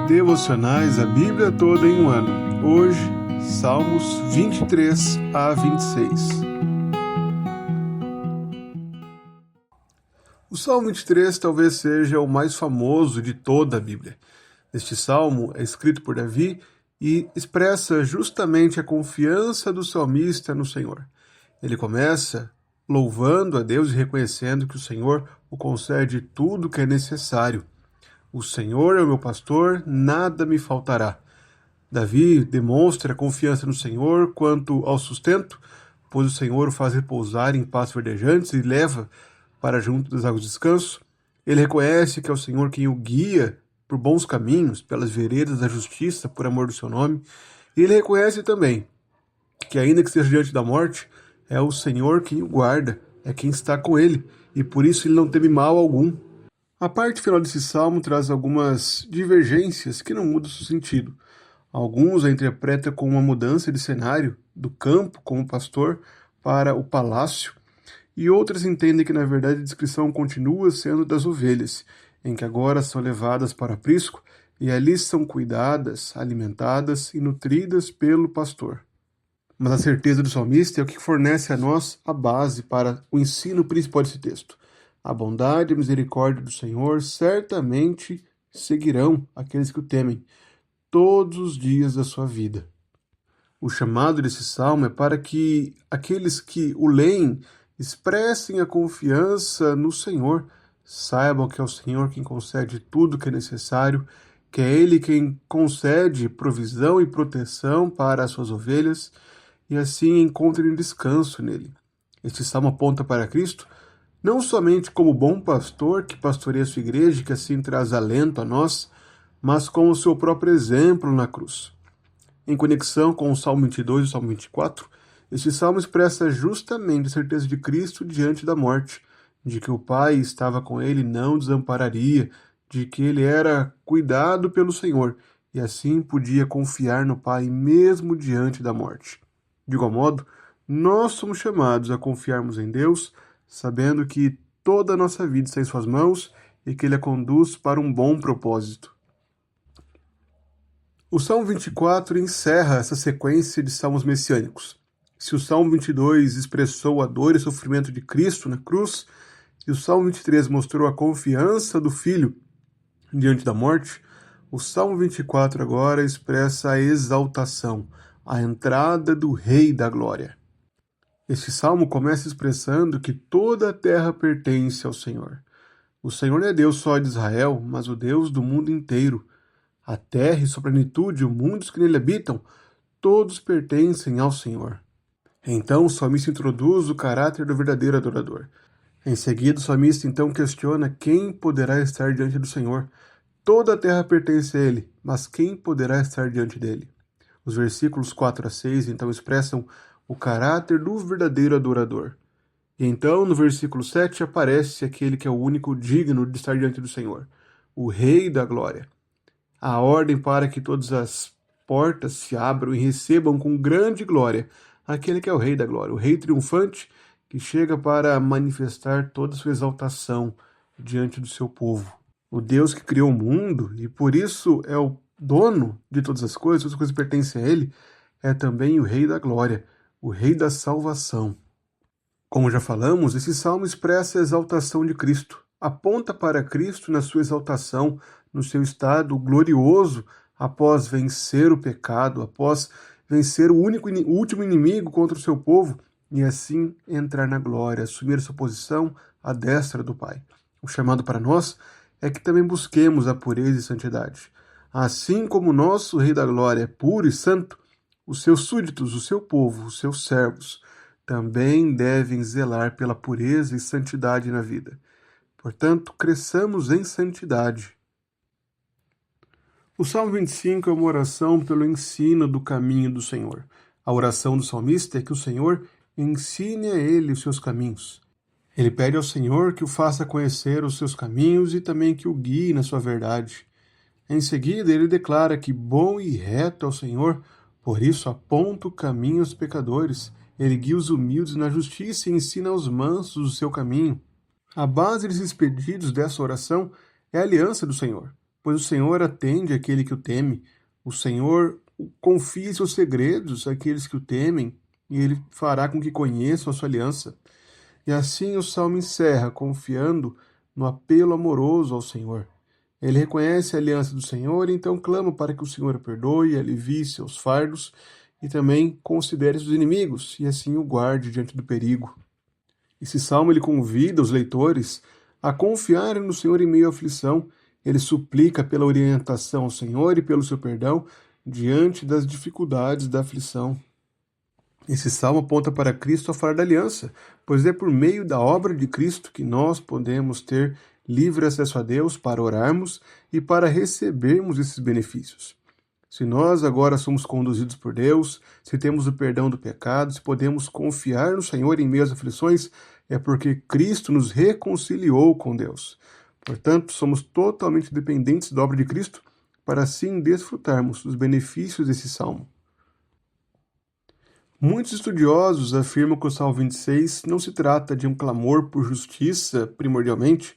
Devocionais, a Bíblia toda em um ano. Hoje, Salmos 23 a 26. O Salmo 23 talvez seja o mais famoso de toda a Bíblia. Este salmo é escrito por Davi e expressa justamente a confiança do salmista no Senhor. Ele começa louvando a Deus e reconhecendo que o Senhor o concede tudo o que é necessário. O Senhor é o meu pastor, nada me faltará. Davi demonstra confiança no Senhor quanto ao sustento, pois o Senhor o faz repousar em pastos verdejantes e leva para junto das águas de descanso. Ele reconhece que é o Senhor quem o guia por bons caminhos, pelas veredas da justiça, por amor do seu nome. E ele reconhece também que, ainda que esteja diante da morte, é o Senhor quem o guarda, é quem está com ele, e por isso ele não teme mal algum. A parte final desse salmo traz algumas divergências que não mudam o seu sentido. Alguns a interpretam como uma mudança de cenário, do campo como pastor para o palácio, e outras entendem que na verdade a descrição continua sendo das ovelhas, em que agora são levadas para o aprisco e ali são cuidadas, alimentadas e nutridas pelo pastor. Mas a certeza do salmista é o que fornece a nós a base para o ensino principal desse texto. A bondade e a misericórdia do Senhor certamente seguirão aqueles que o temem todos os dias da sua vida. O chamado desse salmo é para que aqueles que o leem expressem a confiança no Senhor, saibam que é o Senhor quem concede tudo o que é necessário, que é Ele quem concede provisão e proteção para as suas ovelhas, e assim encontrem descanso nele. Este salmo aponta para Cristo, não somente como bom pastor que pastoreia a sua igreja e que assim traz alento a nós, mas como o seu próprio exemplo na cruz. Em conexão com o Salmo 22 e o Salmo 24, este salmo expressa justamente a certeza de Cristo diante da morte, de que o Pai estava com ele e não desampararia, de que ele era cuidado pelo Senhor e assim podia confiar no Pai mesmo diante da morte. De igual modo, nós somos chamados a confiarmos em Deus, sabendo que toda a nossa vida está em suas mãos e que ele a conduz para um bom propósito. O Salmo 24 encerra essa sequência de salmos messiânicos. Se o Salmo 22 expressou a dor e sofrimento de Cristo na cruz, e o Salmo 23 mostrou a confiança do Filho diante da morte, o Salmo 24 agora expressa a exaltação, a entrada do Rei da Glória. Este salmo começa expressando que toda a terra pertence ao Senhor. O Senhor não é Deus só de Israel, mas o Deus do mundo inteiro. A terra e sua plenitude, o mundo e os que nele habitam, todos pertencem ao Senhor. Então o salmista introduz o caráter do verdadeiro adorador. Em seguida, o salmista então questiona quem poderá estar diante do Senhor. Toda a terra pertence a ele, mas quem poderá estar diante dele? Os versículos 4 a 6 então expressam o caráter do verdadeiro adorador. E então, no versículo 7, aparece aquele que é o único digno de estar diante do Senhor, o Rei da Glória. A ordem para que todas as portas se abram e recebam com grande glória aquele que é o Rei da Glória, o Rei triunfante que chega para manifestar toda a sua exaltação diante do seu povo. O Deus que criou o mundo e por isso é o dono de todas as coisas pertencem a ele, é também o Rei da Glória, o Rei da salvação. Como já falamos, esse salmo expressa a exaltação de Cristo, aponta para Cristo na sua exaltação, no seu estado glorioso, após vencer o pecado, após vencer o último inimigo contra o seu povo, e assim entrar na glória, assumir sua posição à destra do Pai. O chamado para nós é que também busquemos a pureza e santidade. Assim como o nosso Rei da Glória é puro e santo, os seus súditos, o seu povo, os seus servos, também devem zelar pela pureza e santidade na vida. Portanto, cresçamos em santidade. O Salmo 25 é uma oração pelo ensino do caminho do Senhor. A oração do salmista é que o Senhor ensine a ele os seus caminhos. Ele pede ao Senhor que o faça conhecer os seus caminhos e também que o guie na sua verdade. Em seguida, ele declara que bom e reto é o Senhor, por isso aponta o caminho aos pecadores. Ele guia os humildes na justiça e ensina aos mansos o seu caminho. A base desses pedidos dessa oração é a aliança do Senhor. pois o Senhor atende aquele que o teme, o Senhor confia seus segredos àqueles que o temem, e ele fará com que conheçam a sua aliança. E assim o salmo encerra, confiando no apelo amoroso ao Senhor. Ele reconhece a aliança do Senhor e então clama para que o Senhor o perdoe, alivie seus fardos e também considere seus inimigos, e assim o guarde diante do perigo. Esse salmo ele convida os leitores a confiarem no Senhor em meio à aflição. Ele suplica pela orientação ao Senhor e pelo seu perdão diante das dificuldades da aflição. Esse salmo aponta para Cristo a falar da aliança, pois é por meio da obra de Cristo que nós podemos ter livre acesso a Deus para orarmos e para recebermos esses benefícios. Se nós agora somos conduzidos por Deus, se temos o perdão do pecado, se podemos confiar no Senhor em meio às aflições, é porque Cristo nos reconciliou com Deus. Portanto, somos totalmente dependentes da obra de Cristo para assim desfrutarmos dos benefícios desse salmo. Muitos estudiosos afirmam que o Salmo 26 não se trata de um clamor por justiça, primordialmente,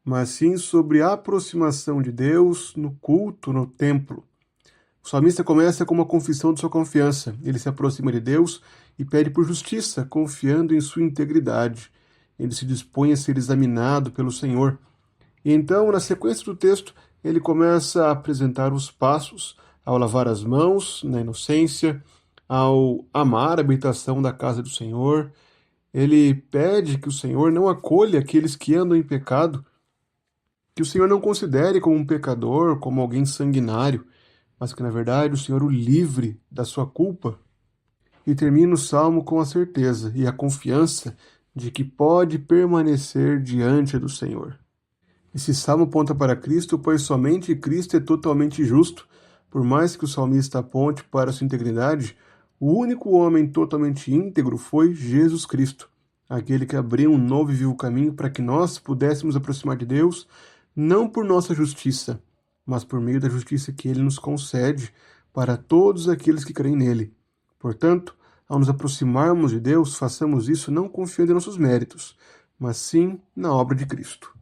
mas sim sobre a aproximação de Deus no culto, no templo. O salmista começa com uma confissão de sua confiança. Ele se aproxima de Deus e pede por justiça, confiando em sua integridade. Ele se dispõe a ser examinado pelo Senhor. E então, na sequência do texto, ele começa a apresentar os passos ao lavar as mãos, na inocência, ao amar a habitação da casa do Senhor. Ele pede que o Senhor não acolha aqueles que andam em pecado, que o Senhor não considere como um pecador, como alguém sanguinário, mas que na verdade o Senhor o livre da sua culpa. E termina o salmo com a certeza e a confiança de que pode permanecer diante do Senhor. Esse salmo aponta para Cristo, pois somente Cristo é totalmente justo. Por mais que o salmista aponte para sua integridade, o único homem totalmente íntegro foi Jesus Cristo, aquele que abriu um novo e vivo caminho para que nós pudéssemos aproximar de Deus, não por nossa justiça, mas por meio da justiça que Ele nos concede para todos aqueles que creem nele. Portanto, ao nos aproximarmos de Deus, façamos isso não confiando em nossos méritos, mas sim na obra de Cristo.